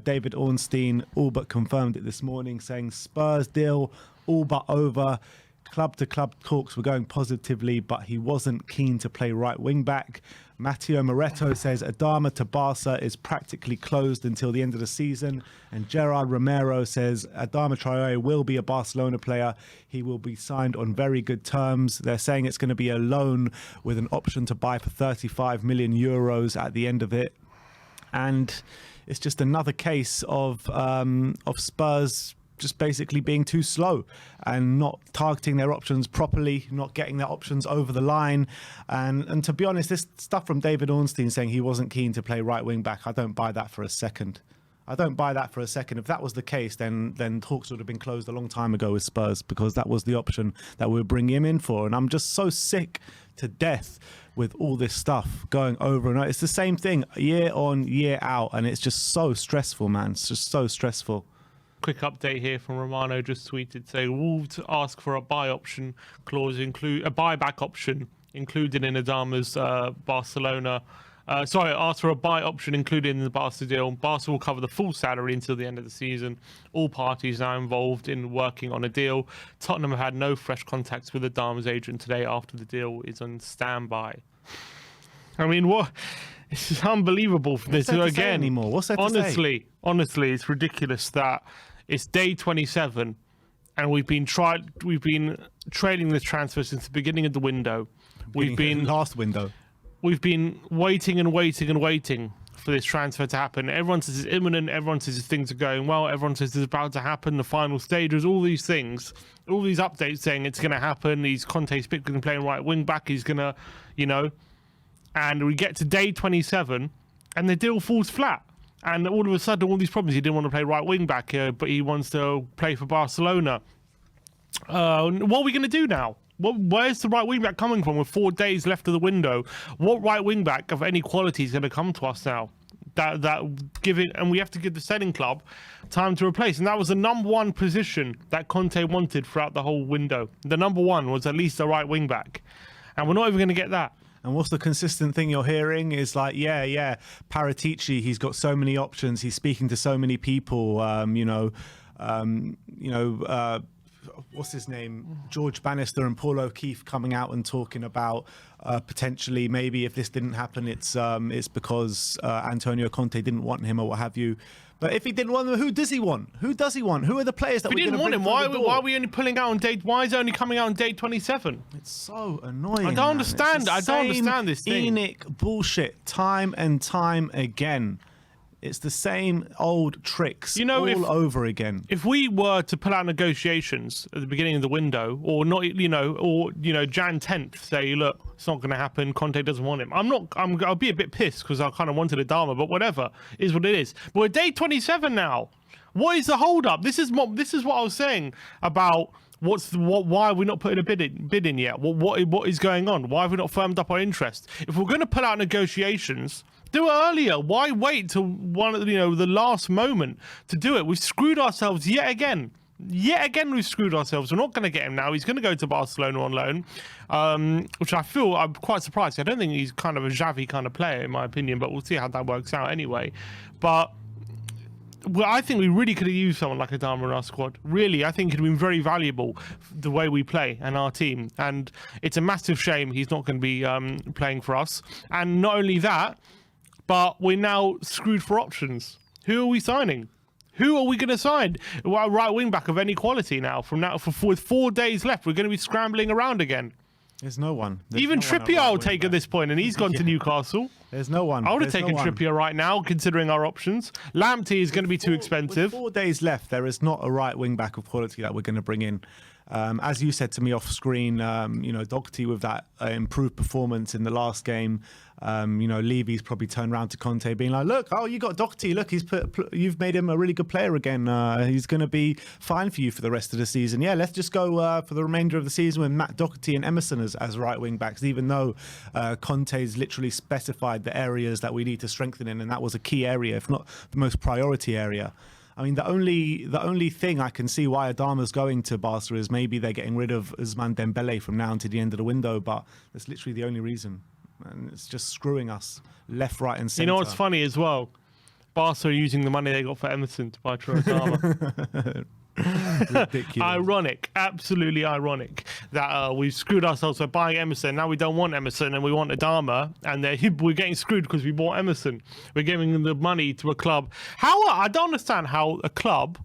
David Ornstein all but confirmed it this morning, saying Spurs deal all but over. Club-to-club talks were going positively, but he wasn't keen to play right wing-back. Matteo Moretto says Adama to Barca is practically closed until the end of the season. And Gerard Romero says Adama Traore will be a Barcelona player. He will be signed on very good terms. They're saying it's going to be a loan with an option to buy for 35 million euros at the end of it. And it's just another case of Spurs just basically being too slow and not targeting their options properly, not getting their options over the line. And to be honest, this stuff from David Ornstein saying he wasn't keen to play right wing back, I don't buy that for a second. I don't buy that for a second. If that was the case, then talks would have been closed a long time ago with Spurs, because that was the option that we would bring him in for. And I'm just so sick to death with all this stuff going over and over. It's the same thing year on, year out, and it's just so stressful, man. It's just so stressful. Quick update here from Romano, just tweeted saying Wolves ask for a buy option clause, include a buyback option included in Adama's Barcelona. Ask for a buy option included in the Barca deal. Barca will cover the full salary until the end of the season. All parties now involved in working on a deal. Tottenham have had no fresh contacts with Adama's agent today after the deal is on standby. I mean, what? This is unbelievable. What's there to say anymore? What's there to say? Honestly, it's ridiculous that it's day 27 and we've been trailing this transfer since the beginning of the window. Last window. We've been waiting and waiting and waiting for this transfer to happen. Everyone says it's imminent. Everyone says things are going well. Everyone says it's about to happen. The final stages, all these things, all these updates saying it's going to happen. Conte's going to play right wing back. He's going to, and we get to day 27 and the deal falls flat. And all of a sudden, all these problems, he didn't want to play right wing back, but he wants to play for Barcelona. What are we going to do now? Where's the right wing back coming from with 4 days left of the window? What right wing back of any quality is going to come to us now? And we have to give the selling club time to replace. And that was the number one position that Conte wanted throughout the whole window. The number one was at least a right wing back. And we're not even going to get that. And what's the consistent thing you're hearing is like, Paratici, he's got so many options. He's speaking to so many people, what's his name? George Bannister and Paul O'Keefe coming out and talking about potentially maybe if this didn't happen, it's because Antonio Conte didn't want him or what have you. But if he didn't want him, who does he want? Who does he want? Who are the players that we didn't want him? Why are we only pulling out on date? Why is it only coming out on day 27? It's so annoying. I don't understand. I don't understand this thing. ENIC bullshit, time and time again. It's the same old tricks all over again. If we were to pull out negotiations at the beginning of the window, or not, Jan 10th, say, look, it's not going to happen. Conte doesn't want him. I'll be a bit pissed because I kind of wanted Adama, but whatever, is what it is. But we're day 27 now. What is the hold up? This is what I was saying about why are we not putting a bid in yet? What is going on? Why have we not firmed up our interest? If we're going to pull out negotiations, do it earlier. Why wait till the last moment to do it? We've screwed ourselves yet again. We've screwed ourselves. We're not going to get him now. He's going to go to Barcelona on loan, which I'm quite surprised. I don't think he's kind of a Xavi kind of player, in my opinion, but we'll see how that works out anyway. But I think we really could have used someone like Adama in our squad. Really, I think it would have been very valuable the way we play and our team. And it's a massive shame he's not going to be playing for us. And not only that, but we're now screwed for options. Who are we signing? Who are we going to sign? Well, right wing back of any quality now. With 4 days left, we're going to be scrambling around again. There's no one. Even Trippier I'll take at this point, and he's gone to Newcastle. There's no one. I would have taken Trippier right now, considering our options. Lamptey is going to be too expensive. With 4 days left, there is not a right wing back of quality that we're going to bring in. As you said to me off screen, Doherty with that improved performance in the last game. Levy's probably turned around to Conte being like, look, you got Doherty. Look, you've made him a really good player again. He's going to be fine for you for the rest of the season. Yeah, let's just go for the remainder of the season with Matt Doherty and Emerson as right wing backs, even though Conte's literally specified the areas that we need to strengthen in, and that was a key area, if not the most priority area. I mean, the only thing I can see why Adama's going to Barca is maybe they're getting rid of Ousmane Dembele from now until the end of the window, but that's literally the only reason. And it's just screwing us left, right and centre. You know what's funny as well? Barca are using the money they got for Emerson to buy Adama. Ridiculous. Ironic, absolutely ironic that we've screwed ourselves by buying Emerson. Now we don't want Emerson and we want Adama, and we're getting screwed because we bought Emerson. We're giving them the money to a club. I don't understand how a club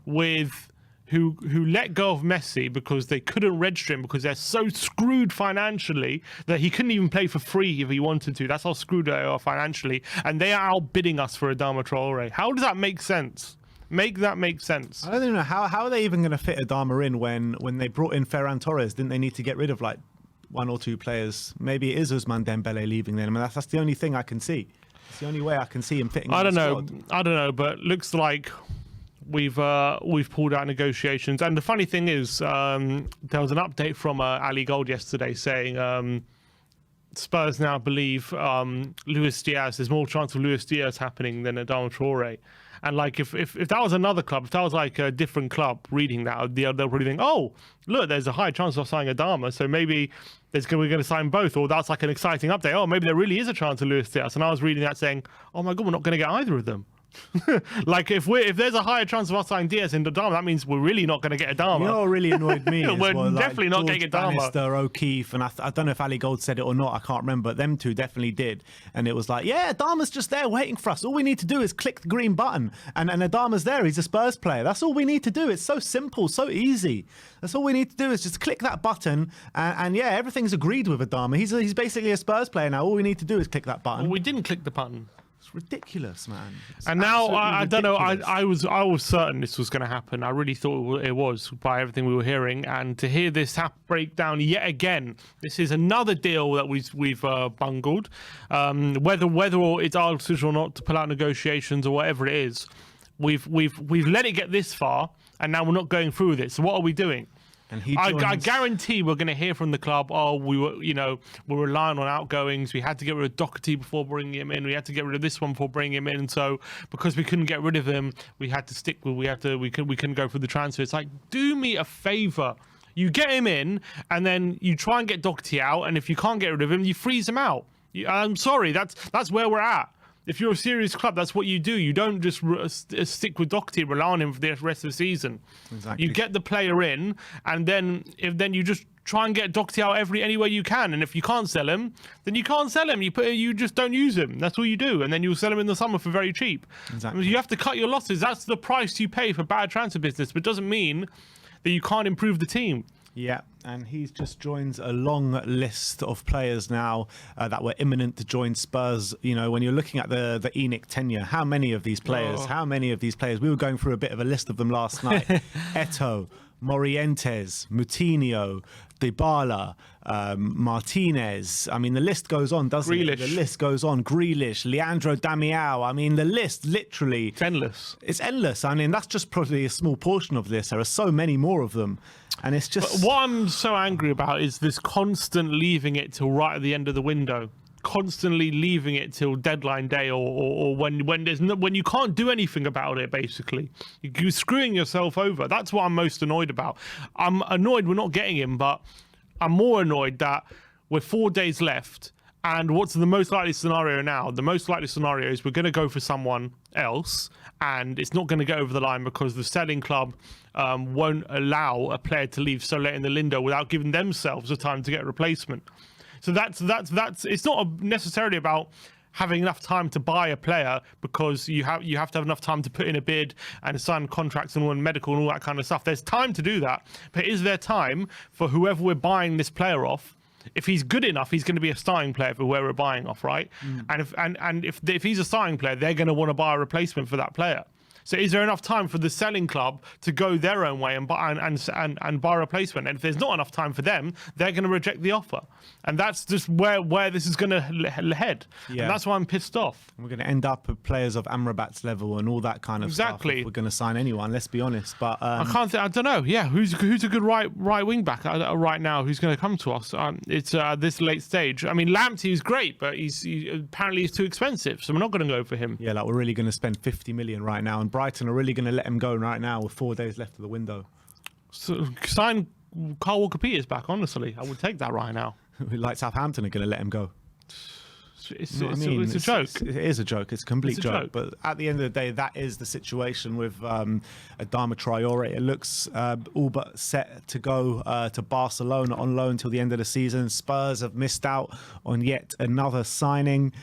who let go of Messi because they couldn't register him because they're so screwed financially that he couldn't even play for free if he wanted to. That's how screwed they are financially, and they are outbidding us for Adama Traore. How does that make sense? Make that make sense. I don't even know how are they even going to fit Adama in when they brought in Ferran Torres. Didn't they need to get rid of like one or two players? Maybe it is Ousmane Dembele leaving then. I mean, that's the only thing I can see. It's the only way I can see him fitting. I don't know, but looks like we've pulled out negotiations. And the funny thing is, there was an update from Ali Gold yesterday saying Spurs now believe Luis Diaz. There's more chance of Luis Diaz happening than Adama Traore. And like if that was another club, if that was like a different club reading that, they'll probably think, oh, look, there's a high chance of signing Adama, so maybe we're going to sign both, or that's like an exciting update. Oh, maybe there really is a chance of Luis Diaz. And I was reading that saying, oh my God, we're not going to get either of them. Like if there's a higher chance of us signing Diaz and Adama, that means we're really not going to get Adama. You know what really annoyed me? We're well, definitely not George getting Adama. Bannister, O'Keefe, and I don't know if Ali Gold said it or not. I can't remember. But them two definitely did. And it was like, yeah, Adama's just there waiting for us. All we need to do is click the green button, and Adama's there. He's a Spurs player. That's all we need to do. It's so simple, so easy. That's all we need to do is just click that button, and yeah, everything's agreed with Adama. He's basically a Spurs player now. All we need to do is click that button. Well, we didn't click the button. It's ridiculous, man. It's and now I don't know. ridiculous. I was certain this was going to happen. I really thought it was by everything we were hearing. And to hear this break down yet again, this is another deal that we've bungled. Whether it's our decision or not to pull out negotiations or whatever it is, we've let it get this far, and now we're not going through with it. So what are we doing? And I guarantee we're going to hear from the club, oh, we're relying on outgoings. We had to get rid of Doherty before bringing him in. We had to get rid of this one before bringing him in. And so because we couldn't get rid of him, we had to stick with, we couldn't go for the transfer. It's like, do me a favor. You get him in and then you try and get Doherty out. And if you can't get rid of him, you freeze him out. I'm sorry, that's where we're at. If you're a serious club, that's what you do. You don't just stick with Doherty and rely on him for the rest of the season. Exactly. You get the player in, and then you just try and get Doherty out any way you can. And if you can't sell him, then you can't sell him. You just don't use him. That's all you do. And then you'll sell him in the summer for very cheap. Exactly. You have to cut your losses. That's the price you pay for bad transfer business. But it doesn't mean that you can't improve the team. Yeah, and he's just joins a long list of players now that were imminent to join Spurs. You know, when you're looking at the ENIC tenure, how many of these players? We were going through a bit of a list of them last night. Eto'o, Morientes, Moutinho, Dybala, Martinez. I mean, the list goes on, doesn't it? The list goes on. Grealish, Leandro Damião. I mean, the list literally... It's endless. It's endless. I mean, that's just probably a small portion of this. There are so many more of them. And it's just... But what I'm so angry about is this constant leaving it till right at the end of the window. Constantly leaving it till deadline day or when you can't do anything about it, basically. You're screwing yourself over. That's what I'm most annoyed about. I'm annoyed we're not getting him, but I'm more annoyed that we're 4 days left. And what's the most likely scenario now? The most likely scenario is we're going to go for someone else, and it's not going to go over the line because the selling club won't allow a player to leave so late in the window without giving themselves the time to get a replacement. So that's it's not necessarily about having enough time to buy a player, because you have to have enough time to put in a bid and sign contracts and all medical and all that kind of stuff. There's time to do that, but is there time for whoever we're buying this player off? If he's good enough, he's going to be a starting player for where we're buying off, right? And if he's a starting player, they're going to want to buy a replacement for that player. So is there enough time for the selling club to go their own way and buy a replacement? And if there's not enough time for them, they're going to reject the offer. And that's just where this is going to head. Yeah. And that's why I'm pissed off. We're going to end up with players of Amrabat's level and all that kind of stuff. If we're going to sign anyone, let's be honest. But I don't know. Yeah, who's a good right wing back right now who's going to come to us? It's this late stage. I mean, Lamptey is great, but he's apparently too expensive, so we're not going to go for him. Yeah, like we're really going to spend 50 million right now, and Brighton are really going to let him go right now with 4 days left of the window. So sign Kyle Walker-Peters back. Honestly, I would take that right now. Like Southampton are going to let him go. It's You know what I mean? a joke. It is a joke. It's a complete It's a joke. joke. But at the end of the day, that is the situation with Adama Traore. It looks all but set to go to Barcelona on loan till the end of the season. Spurs have missed out on yet another signing.